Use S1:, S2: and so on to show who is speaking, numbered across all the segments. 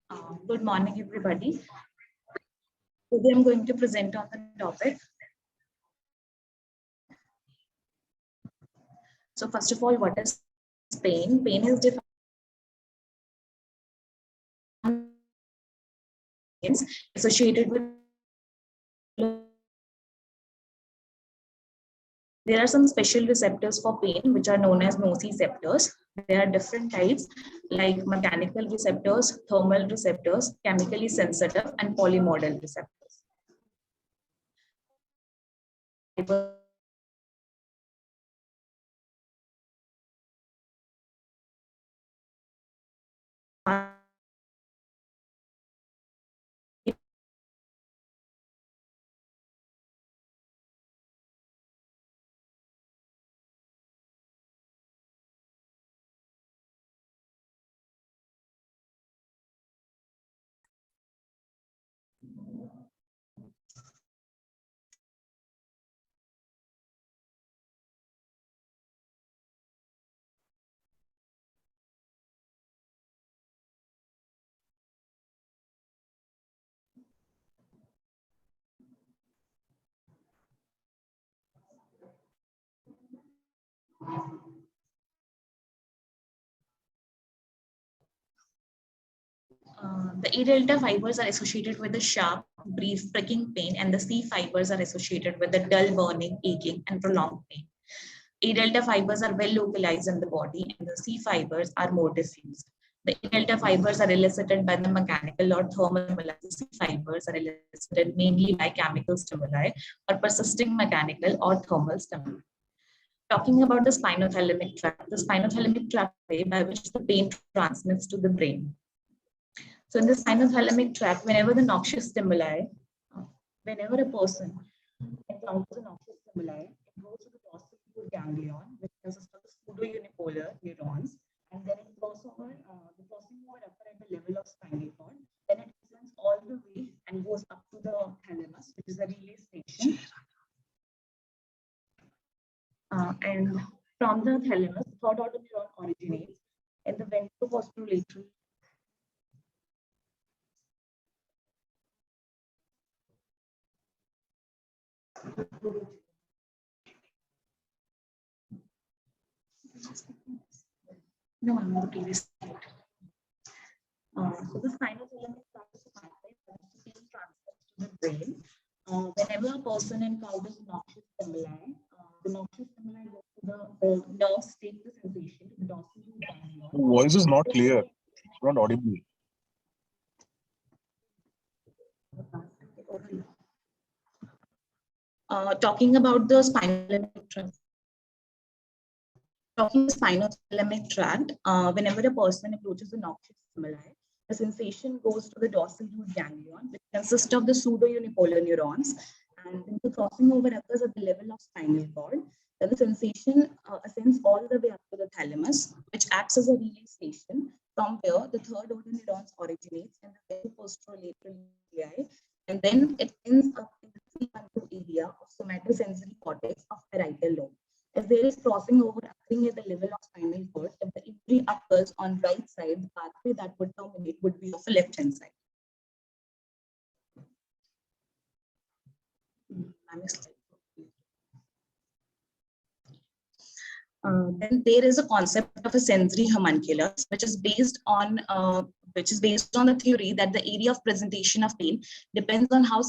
S1: Good morning, everybody. Today I'm going to present on the topic. So first of all, what is pain? Pain is defined associated with. There are some special receptors for pain, which are known as nociceptors. There are different types like mechanical receptors, thermal receptors, chemically sensitive, and polymodal receptors. The A delta fibers are associated with the sharp, brief, pricking pain, and the C fibers are associated with the dull, burning, aching, and prolonged pain. A delta fibers are well localized in the body, and the C fibers are more diffused. The A delta fibers are elicited by the mechanical or thermal stimuli. The C fibers are elicited mainly by chemical stimuli or persisting mechanical or thermal stimuli. Talking about the spinothalamic tract, the spinothalamic tract way by which the pain transmits to the brain. So in the spinothalamic tract, whenever the noxious stimuli, whenever a person encounters a noxious stimuli, it goes to the dorsal root ganglion, which consists of pseudounipolar neurons, and then it crosses over the crossing over upper at the level of spinal cord. Then it descends all the way and goes up to the thalamus, which is the relay station. And from the thalamus, third order neuron originates in the ventroposterolateral. No, I'm on the previous slide. So the spinothalamic tract is the pathway by which the pain transmits to the brain. Whenever a person encounters noxious stimuli, the noxious stimuli go to the nerves, take the sensation to the dorsal root ganglion.
S2: Your voice is not clear. It's not audible.
S1: Talking about the spinothalamic tract. Talking spinothalamic tract, whenever a person approaches a noxious stimuli, the sensation goes to the dorsal root ganglion, which consists of the pseudounipolar neurons, and then the crossing over occurs at the level of spinal cord. Then the sensation ascends all the way up to the thalamus, which acts as a relay station from where the third order neurons originates in the ventroposterolateral nuclei, and then it ends up in the C12 area of somatosensory cortex of parietal lobe. If there is crossing over occurring at the level of spinal cord, if the injury occurs on right side, the pathway that would terminate would be of a left hand side. Then there is a concept of a sensory homunculus, which is based on the theory that the area of presentation of pain depends on how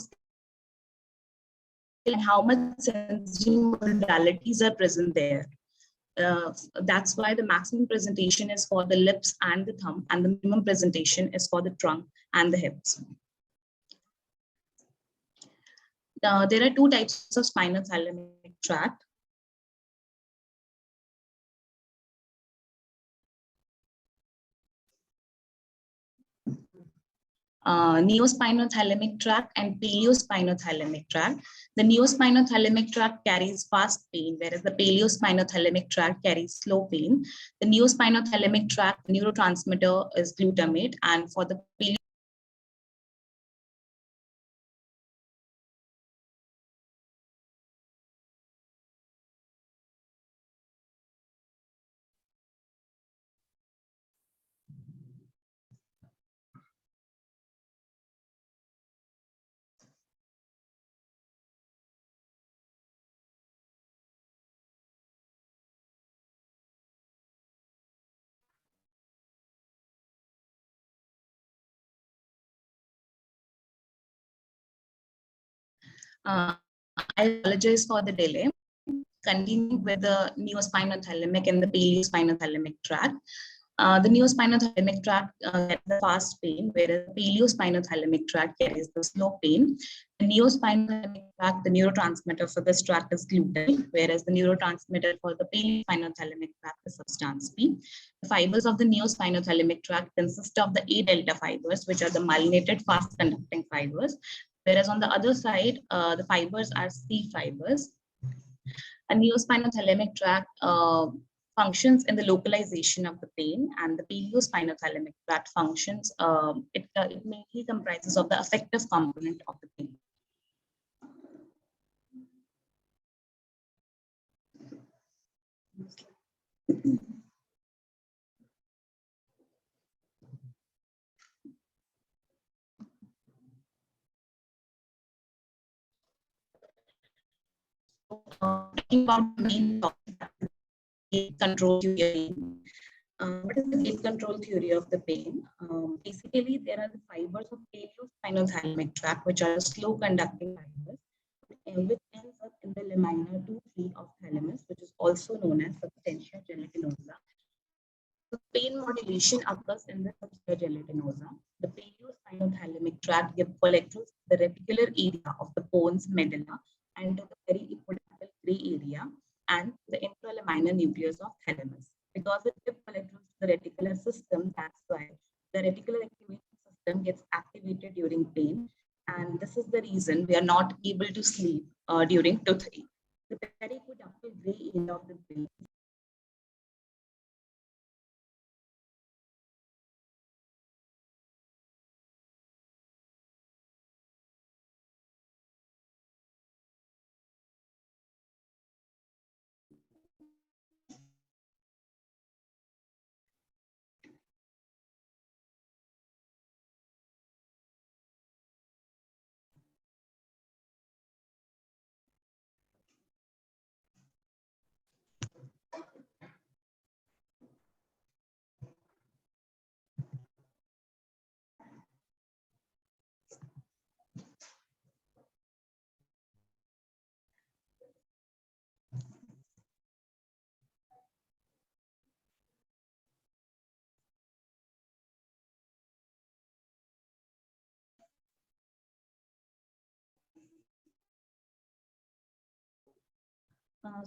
S1: much sensory modalities are present there. That's why the maximum presentation is for the lips and the thumb, and the minimum presentation is for the trunk and the hips. There are two types of spinothalamic tract. Neospinothalamic tract and paleospinothalamic tract. The neospinothalamic tract carries fast pain, whereas the paleospinothalamic tract carries slow pain. The neospinothalamic tract neurotransmitter is glutamate, and for the paleo I apologize for the delay. Continuing with the neospinothalamic and the paleospinothalamic tract. The neospinothalamic tract carries the fast pain, whereas the paleospinothalamic tract carries the slow pain. The neospinothalamic tract, the neurotransmitter for this tract is glutamate, whereas the neurotransmitter for the paleospinothalamic tract is substance P. The fibers of the neospinothalamic tract consist of the A delta fibers, which are the myelinated fast conducting fibers, whereas on the other side, the fibers are C fibers. A neospinothalamic tract functions in the localization of the pain, and the paleospinothalamic tract functions, it mainly comprises of the affective component of the pain. Talking about the main topic, gate control theory. What is the gate control theory of the pain? Basically, there are the fibers of paleospinothalamic tract, which are slow conducting fibers, which ends up in the lamina 2-3 of thalamus, which is also known as substantia gelatinosa. The pain modulation occurs in the substantia gelatinosa. The paleospinothalamic tract collects the reticular area of the pons medulla and the periapical gray area and the intralaminar nucleus of thalamus. Because it collects the reticular system, that's why the reticular activation system gets activated during pain. And this is the reason we are not able to sleep during toothache. The periapical gray area of the brain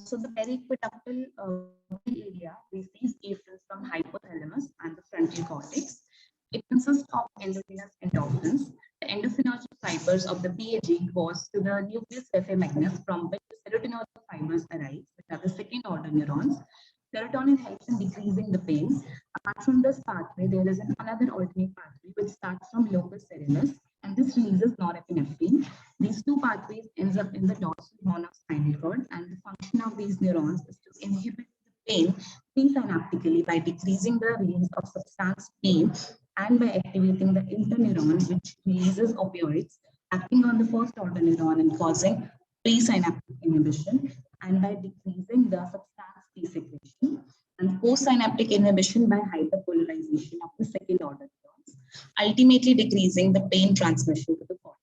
S1: so the periapital area receives efferents from hypothalamus and the frontal cortex. It consists of endogenous endorphins. The endophynergic fibers of the PAG goes to the nucleus raphe from which the serotonergic fibers arise, which are the second order neurons. Serotonin helps in decreasing the pain. Apart from this pathway, there is another alternate pathway which starts from locus coeruleus, and this releases norepinephrine. These two pathways ends up in the dorsal horn of spinal cord, and the function of these neurons is to inhibit the pain presynaptically by decreasing the release of substance P and by activating the interneuron, which releases opioids, acting on the first order neuron and causing presynaptic inhibition, and by decreasing the substance P secretion, and postsynaptic inhibition by hyperpolarization of the second order neurons, ultimately decreasing the pain transmission to the cortex.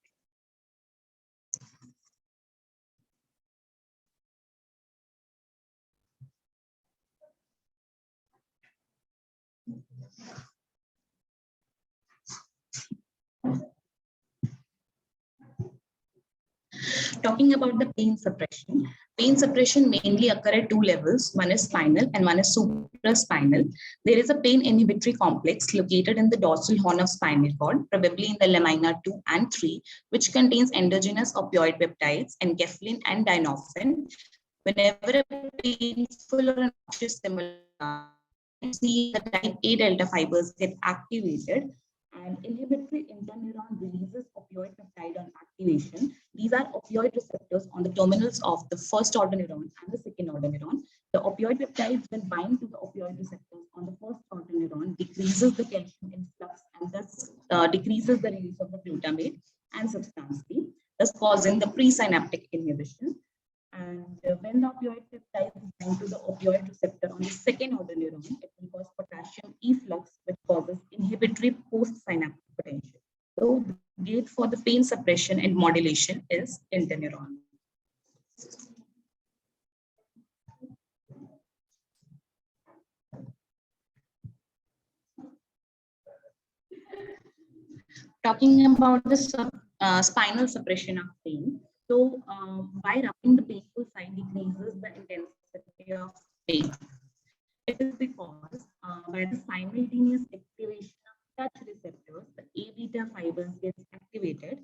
S1: Talking about the pain suppression mainly occur at two levels. One is spinal and one is supraspinal. There is a pain inhibitory complex located in the dorsal horn of spinal cord, probably in the lamina 2 and 3, which contains endogenous opioid peptides, enkephalin and dynorphin. Whenever a painful or noxious stimulus, see the type A delta fibers get activated, and inhibitory interneuron releases opioid peptide on activation. These are opioid receptors on the terminals of the first order neuron and the second order neuron. The opioid peptides, when bind to the opioid receptors on the first order neuron, decreases the calcium influx and thus decreases the release of the glutamate and substance P, thus causing the presynaptic inhibition. And when the opioid peptide is bind to the opioid receptor on the second order neuron, it will cause potassium efflux, which causes inhibitory postsynaptic potential. So gate for the pain suppression and modulation is interneuron. Talking about the spinal suppression of pain. So, by rubbing the painful side decreases the intensity of pain. It is because by the simultaneous activation of touch receptors, the A beta fibers gets activated.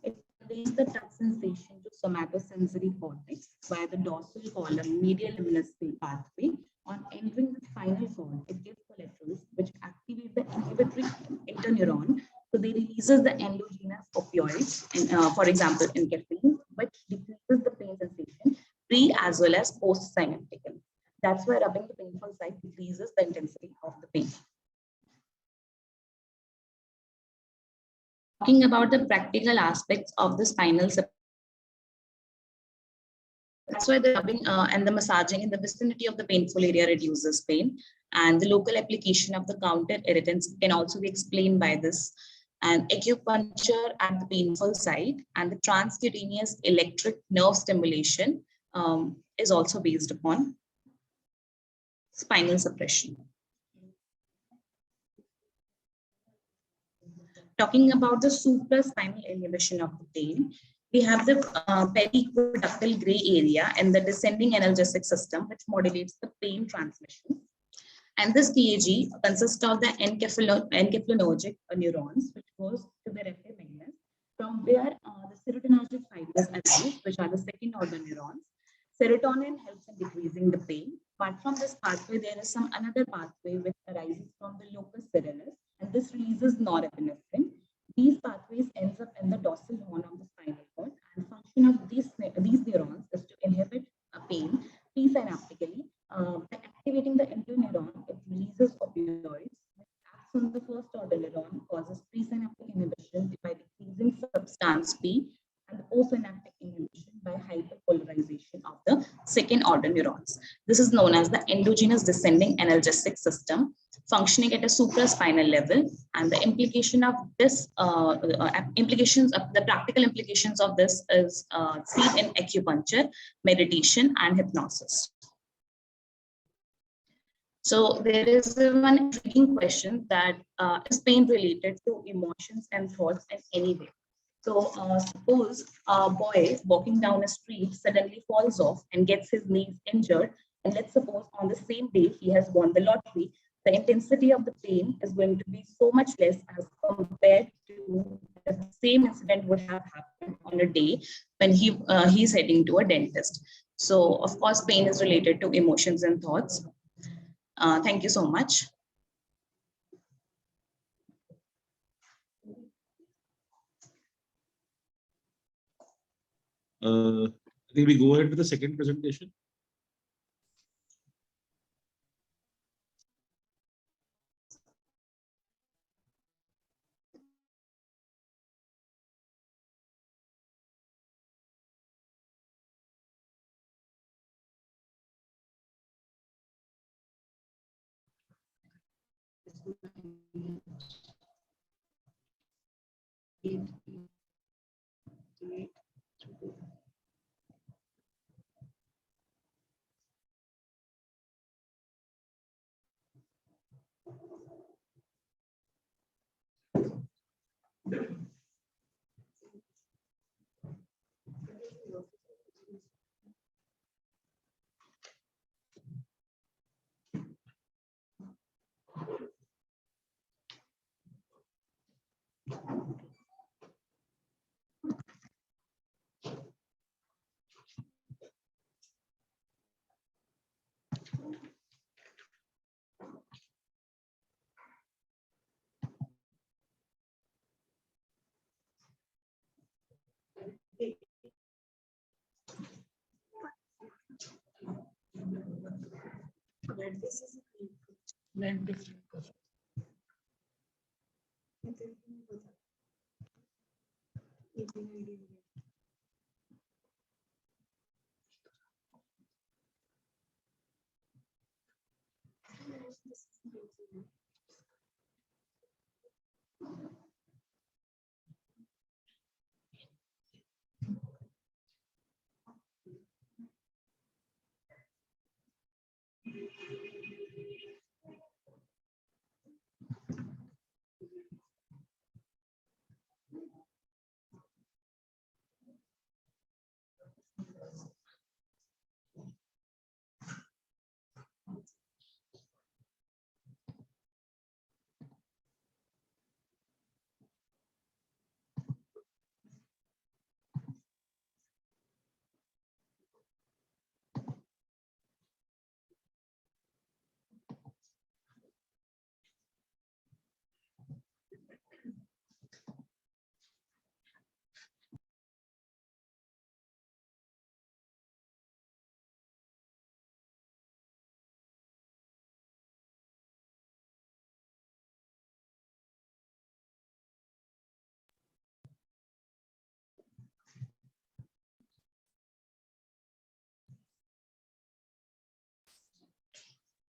S1: It conveys the touch sensation to somatosensory cortex via the dorsal column medial luminous pathway. On entering the spinal cord, it gives collaterals which activate the inhibitory interneuron. So they releases the endogenous opioids, for example, enkephalin, which decreases the pain sensation pre as well as post synaptically. That's why rubbing the painful side decreases the intensity of the pain. Talking about the practical aspects of the spinal support. That's why the rubbing and the massaging in the vicinity of the painful area reduces pain. And the local application of the counter irritants can also be explained by this. And acupuncture at the painful site and the transcutaneous electric nerve stimulation is also based upon spinal suppression. Talking about the supraspinal inhibition of the pain, we have the periaqueductal gray area and the descending analgesic system, which modulates the pain transmission. And this TAG consists of the enkephalogenic neurons, which goes to the reflexes, from where the serotonergic fibers arise, which are the second order neurons. Serotonin helps in decreasing the pain. Apart from this pathway, there is some another pathway which arises from the locus ceruleus, and this releases norepinephrine. These pathways ends up in the dorsal horn of the spinal cord, and function of these neurons is to inhibit pain presynaptically. By activating the interneuron, it releases opioids, which acts on the first order neuron, causes presynaptic inhibition by decreasing substance P, and the postsynaptic inhibition by hyperpolarization of the second order neurons. This is known as the endogenous descending analgesic system, functioning at a supraspinal level, and the implication of this implications of the practical implications of this is seen in acupuncture, meditation, and hypnosis. So there is one intriguing question that is pain related to emotions and thoughts in any way. So suppose a boy walking down a street suddenly falls off and gets his knees injured, and let's suppose on the same day he has won the lottery, the intensity of the pain is going to be so much less as compared to the same incident would have happened on a day when he's heading to a dentist. So of course, pain is related to emotions and thoughts. Thank you so much.
S3: I think we go ahead with the second presentation.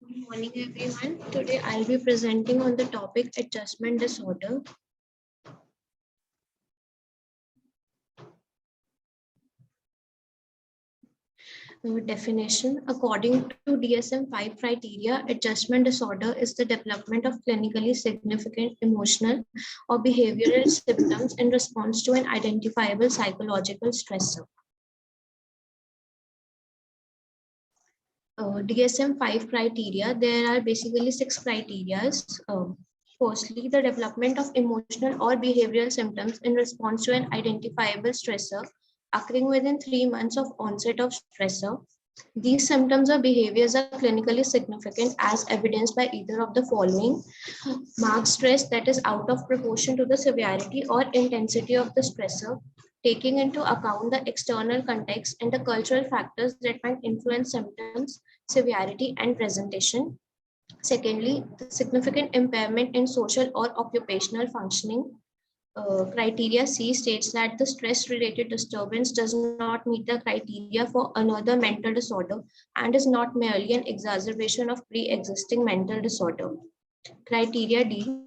S4: Good morning, everyone. Today I'll be presenting on the topic adjustment disorder. Definition. According to DSM-5 criteria, adjustment disorder is the development of clinically significant emotional or behavioral symptoms in response to an identifiable psychological stressor. DSM-5 criteria, there are basically 6 criteria. Firstly, the development of emotional or behavioral symptoms in response to an identifiable stressor occurring within 3 months of onset of stressor. These symptoms or behaviors are clinically significant as evidenced by either of the following: marked stress that is out of proportion to the severity or intensity of the stressor, taking into account the external context and the cultural factors that might influence symptoms, severity, and presentation. Secondly, the significant impairment in social or occupational functioning. Criteria C states that the stress-related disturbance does not meet the criteria for another mental disorder and is not merely an exacerbation of pre-existing mental disorder. Criteria D,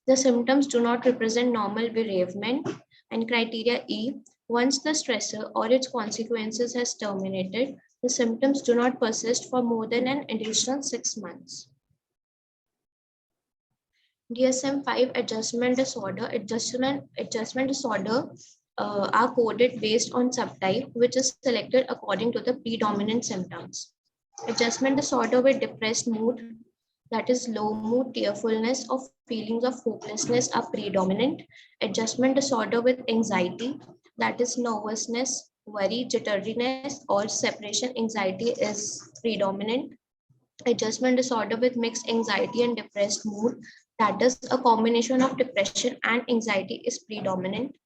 S4: the symptoms do not represent normal bereavement. And criteria E, once the stressor or its consequences has terminated, the symptoms do not persist for more than an additional 6 months. DSM-5 adjustment disorder are coded based on subtype, which is selected according to the predominant symptoms. Adjustment disorder with depressed mood, that is low mood, tearfulness, or feelings of hopelessness are predominant. Adjustment disorder with anxiety, that is nervousness, worry, jitteriness, or separation anxiety is predominant. Adjustment disorder with mixed anxiety and depressed mood, that is a combination of depression and anxiety, is predominant.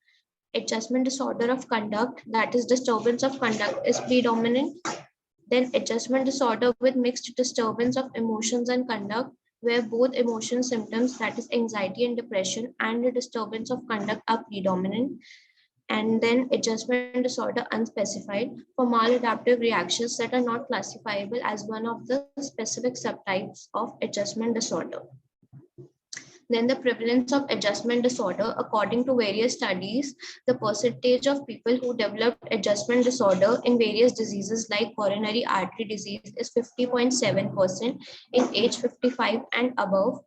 S4: Adjustment disorder of conduct, that is disturbance of conduct, is predominant. Then adjustment disorder with mixed disturbance of emotions and conduct, where both emotion symptoms, that is anxiety and depression, and the disturbance of conduct are predominant. And then adjustment disorder unspecified for maladaptive reactions that are not classifiable as one of the specific subtypes of adjustment disorder. Then the prevalence of adjustment disorder, according to various studies, the percentage of people who developed adjustment disorder in various diseases like coronary artery disease is 50.7% in age 55 and above.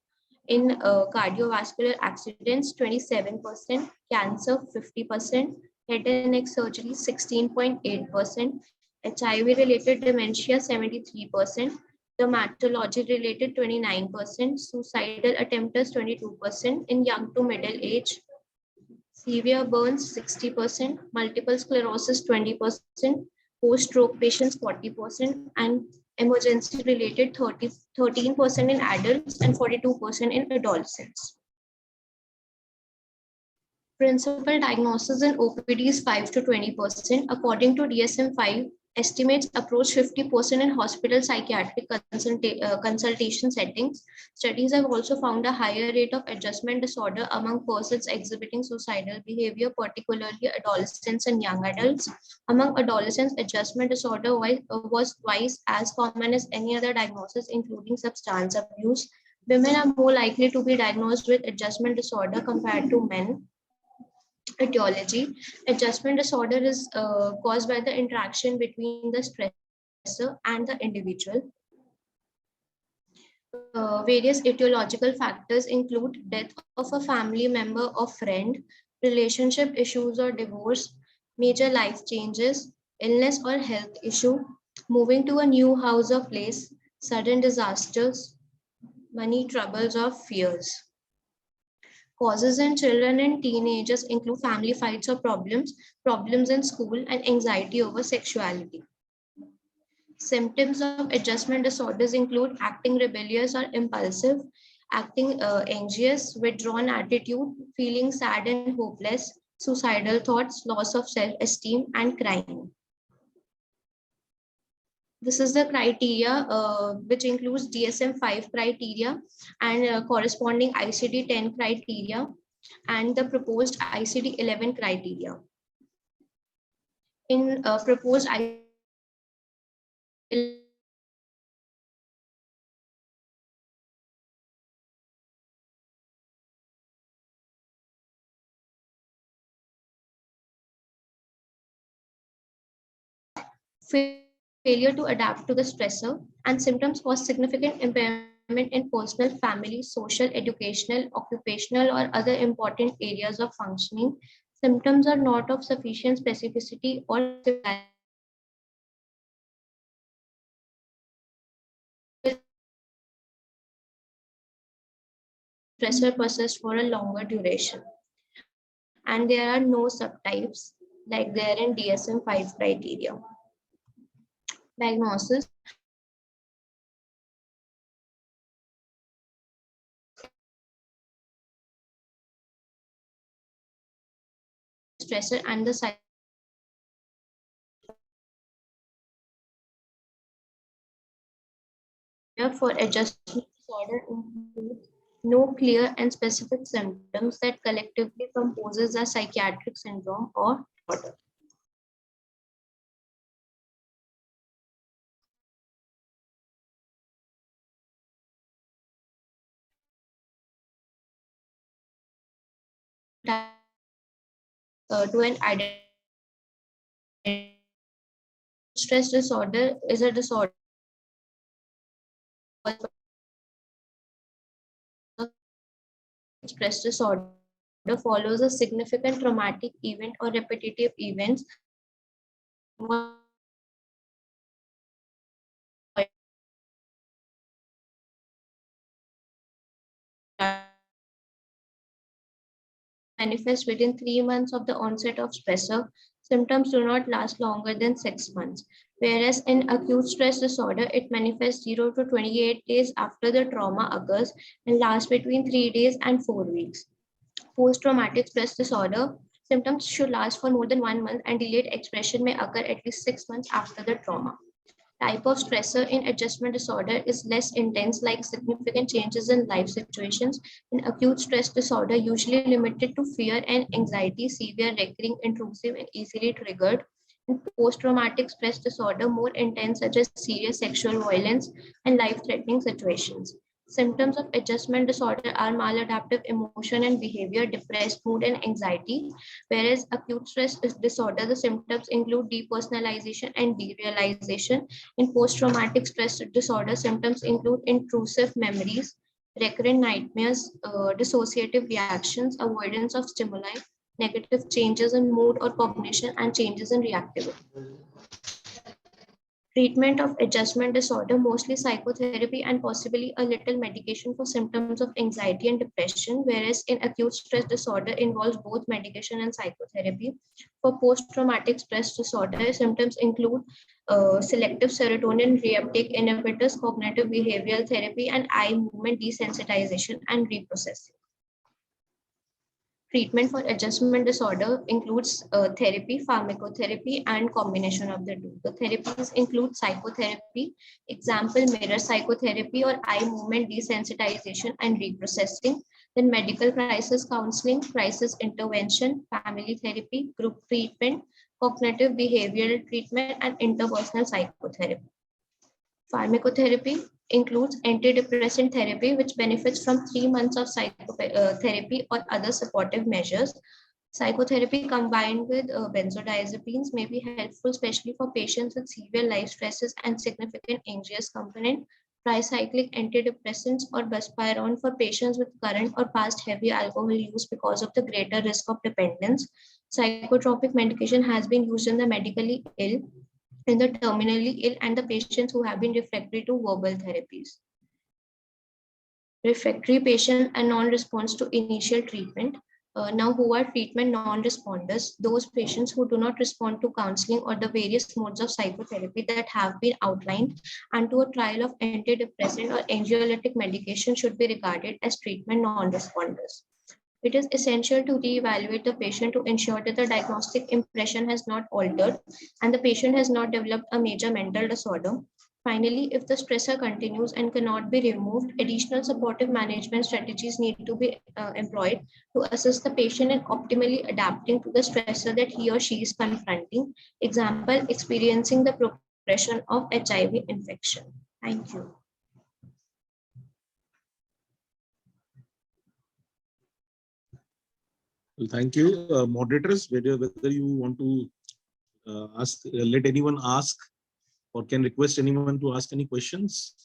S4: In cardiovascular accidents, 27%, cancer, 50%, head and neck surgery, 16.8%, HIV-related dementia, 73%, dermatology related 29%, suicidal attempters 22% in young to middle age, severe burns 60%, multiple sclerosis 20%, post-stroke patients 40%, and emergency related 13% in adults and 42% in adolescents. Principal diagnosis in OPD is 5 to 20%. According to DSM-5, estimates approach 50% in hospital psychiatric consultation settings. Studies have also found a higher rate of adjustment disorder among persons exhibiting suicidal behavior, particularly adolescents and young adults. Among adolescents, adjustment disorder was twice as common as any other diagnosis, including substance abuse. Women are more likely to be diagnosed with adjustment disorder compared to men. Etiology. Adjustment disorder is caused by the interaction between the stressor and the individual. Various etiological factors include death of a family member or friend, relationship issues or divorce, major life changes, illness or health issue, moving to a new house or place, sudden disasters, money troubles or fears. Causes in children and teenagers include family fights or problems, problems in school, and anxiety over sexuality. Symptoms of adjustment disorders include acting rebellious or impulsive, acting anxious, withdrawn attitude, feeling sad and hopeless, suicidal thoughts, loss of self-esteem, and crying. This is the criteria which includes DSM-5 criteria and corresponding ICD-10 criteria and the proposed ICD-11 criteria. In proposed ICD-11 failure to adapt to the stressor, and symptoms cause significant impairment in personal, family, social, educational, occupational, or other important areas of functioning. Symptoms are not of sufficient specificity or stressor persists for a longer duration. And there are no subtypes like there in DSM-5 criteria. Diagnosis. Stressor and the for adjustment disorder includes no clear and specific symptoms that collectively composes a psychiatric syndrome or disorder. To an identity. Stress disorder is a disorder stress disorder follows a significant traumatic event or repetitive events manifest within 3 months of the onset of stressor. Symptoms do not last longer than 6 months. Whereas in acute stress disorder, it manifests 0 to 28 days after the trauma occurs and lasts between 3 days and 4 weeks. Post-traumatic stress disorder symptoms should last for more than 1 month and delayed expression may occur at least 6 months after the trauma. Type of stressor in adjustment disorder is less intense, like significant changes in life situations. In acute stress disorder, usually limited to fear and anxiety, severe, recurring, intrusive, and easily triggered. In post-traumatic stress disorder, more intense, such as serious sexual violence and life-threatening situations. Symptoms of adjustment disorder are maladaptive emotion and behavior, depressed mood, and anxiety. Whereas acute stress disorder, the symptoms include depersonalization and derealization. In post-traumatic stress disorder, symptoms include intrusive memories, recurrent nightmares, dissociative reactions, avoidance of stimuli, negative changes in mood or cognition, and changes in reactivity. Treatment of adjustment disorder, mostly psychotherapy and possibly a little medication for symptoms of anxiety and depression, whereas in acute stress disorder involves both medication and psychotherapy. For post-traumatic stress disorder, symptoms include selective serotonin reuptake inhibitors, cognitive behavioral therapy, and eye movement desensitization and reprocessing. Treatment for adjustment disorder includes therapy, pharmacotherapy, and combination of the two. The therapies include psychotherapy, example mirror psychotherapy or eye movement desensitization and reprocessing, then medical crisis counseling, crisis intervention, family therapy, group treatment, cognitive behavioral treatment, and interpersonal psychotherapy. Pharmacotherapy includes antidepressant therapy, which benefits from 3 months of psychotherapy or other supportive measures. Psychotherapy combined with benzodiazepines may be helpful, especially for patients with severe life stresses and significant anxious component. Tricyclic antidepressants or buspirone for patients with current or past heavy alcohol use because of the greater risk of dependence. Psychotropic medication has been used in the medically ill, in the terminally ill, and the patients who have been refractory to verbal therapies. Refractory patient and non-response to initial treatment. Now, who are treatment non-responders? Those patients who do not respond to counseling or the various modes of psychotherapy that have been outlined and to a trial of antidepressant or anxiolytic medication should be regarded as treatment non-responders. It is essential to reevaluate the patient to ensure that the diagnostic impression has not altered and the patient has not developed a major mental disorder. Finally, if the stressor continues and cannot be removed, additional supportive management strategies need to be employed to assist the patient in optimally adapting to the stressor that he or she is confronting. Example, experiencing the progression of HIV infection. Thank you.
S3: Well, thank you. Moderators, whether you want to let anyone ask or can request anyone to ask any questions.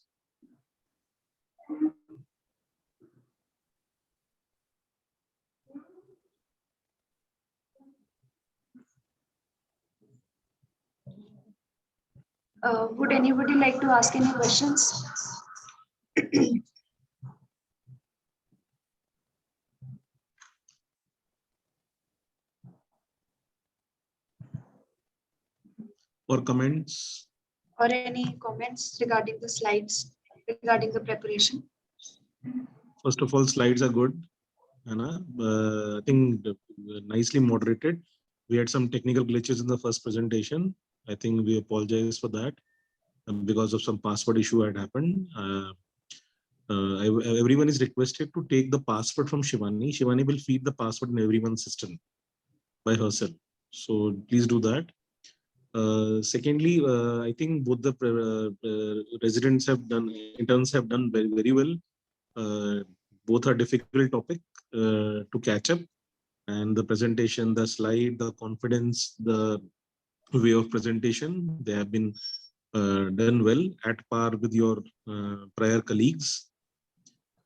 S5: Would anybody like to ask any questions?
S3: Or comments?
S5: Or any comments regarding the slides, regarding the preparation?
S3: First of all, slides are good. I think nicely moderated. We had some technical glitches in the first presentation. I think we apologize for that because of some password issue had happened. Everyone is requested to take the password from Shivani. Shivani will feed the password in everyone's system by herself. So please do that. Secondly, I think both the residents have done, interns have done very, very well. Both are difficult topic to catch up, and the presentation, the slide, the confidence, the way of presentation, they have been done well at par with your prior colleagues.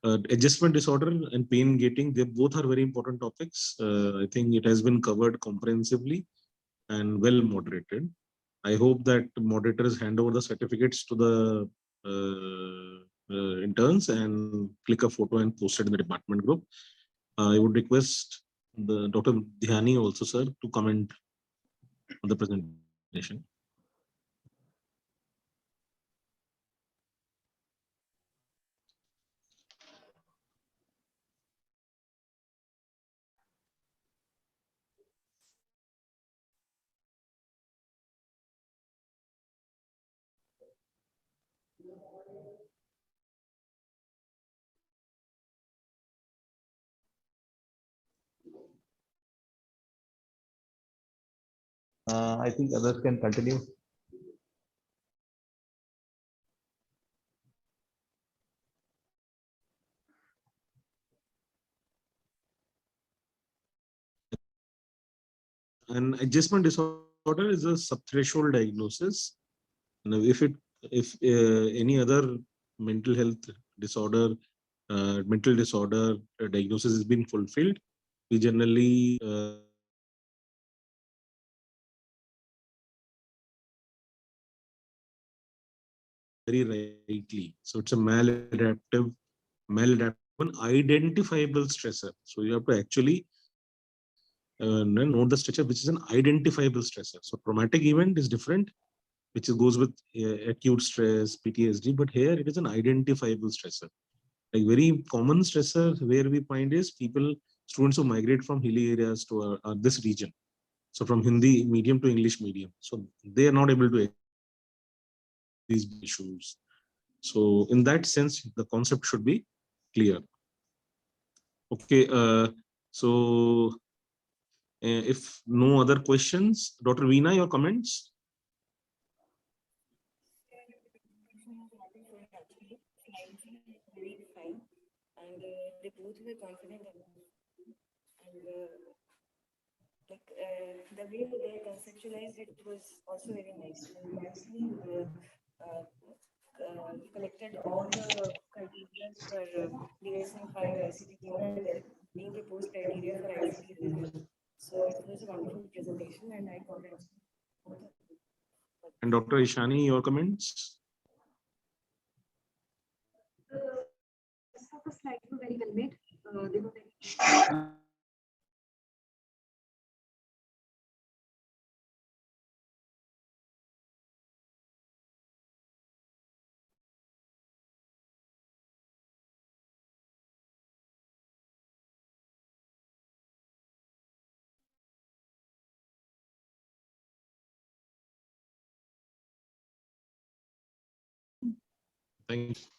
S3: Adjustment disorder and pain gating, they both are very important topics. I think it has been covered comprehensively and well moderated. I hope that moderators hand over the certificates to the interns and click a photo and post it in the department group. I would request the Dr. Dhyani also, sir, to comment on the presentation.
S6: I think others can continue.
S3: An adjustment disorder is a subthreshold diagnosis. Now, if any other mental health disorder, mental disorder diagnosis has been fulfilled, we generally very rightly. So it's a maladaptive identifiable stressor. So you have to actually know the stressor, which is an identifiable stressor. So traumatic event is different, which goes with acute stress, PTSD, but here it is an identifiable stressor. Like very common stressor where we find is students who migrate from hilly areas to this region. So from Hindi medium to English medium. So they are not able to these issues. So in that sense, the concept should be clear. Okay, so if no other questions, Dr. Veena, your comments?
S7: And they both were confident and the way they conceptualized it was also very nice. And nicely collected all the criteria for DSM-5 ICD-10 and the being proposed criteria for ICD-11. So it was a wonderful presentation, and I congratulate both of you.
S3: And Dr. Ishani, your comments?
S5: Some of the slides were very well made. They were very
S3: Thank you.